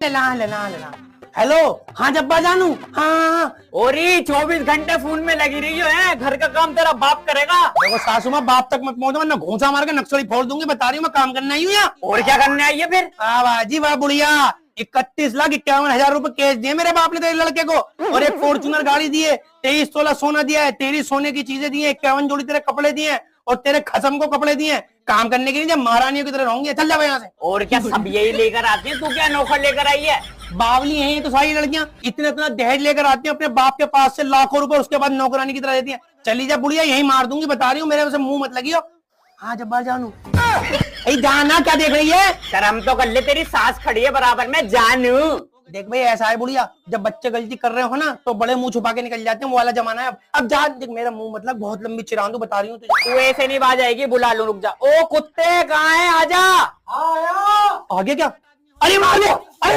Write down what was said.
लेना। हेलो, हाँ जब्बा जानू, हाँ। और 24 घंटे फोन में लगी रही है, घर का काम तेरा बाप करेगा। देखो सासू माँ, बाप तक मत पहुंचो वरना घूंसा मार के नक्सली फोड़ दूंगी। बता रही हूँ मैं काम करने आई हूँ यहाँ। और क्या करने आई है फिर? वाह जी वाह, बुढ़िया। 31,51,000 रुपए कैश दिए मेरे बाप ने तेरे लड़के को, और एक फॉर्च्यूनर गाड़ी दी है। 23 तोला सोना दिया है, तेरी सोने की चीजें दी है, 51 जोड़ी तेरे कपड़े दिए हैं, और तेरे खसम को कपड़े दिए हैं। काम करने के लिए जब महारानियों की तरह रहूंगी। चल जाओ यहाँ से। और क्या सब यही लेकर आती है? तू क्या नौकर लेकर आई है? बावली हैं ये तो सारी लड़कियां, इतना दहेज लेकर आती हैं अपने बाप के पास से लाखों रुपए, उसके बाद नौकरानी की तरह देती हैं। चली जा बुढ़िया, यही मार दूंगी, बता रही हूँ। मेरे से मुंह मत लगियो। हाँ जब्बार जानू, जाना क्या देख रही है? शर्म तो कर ले, तेरी सास खड़ी है बराबर में। जानू देख भाई, ऐसा है बुढ़िया, जब बच्चे गलती कर रहे हो ना तो बड़े मुंह छुपा के निकल जाते हैं, वो वाला जमाना है अब जान। देख मेरा मुंह मतलब बहुत लंबी चिरांदू, बता रही हूँ तुझे। तू ऐसे नहीं बाज आएगी, बुला लूं, रुक जा। ओ कुत्ते कहाँ है, आजा। आगे क्या? अरे मार दो।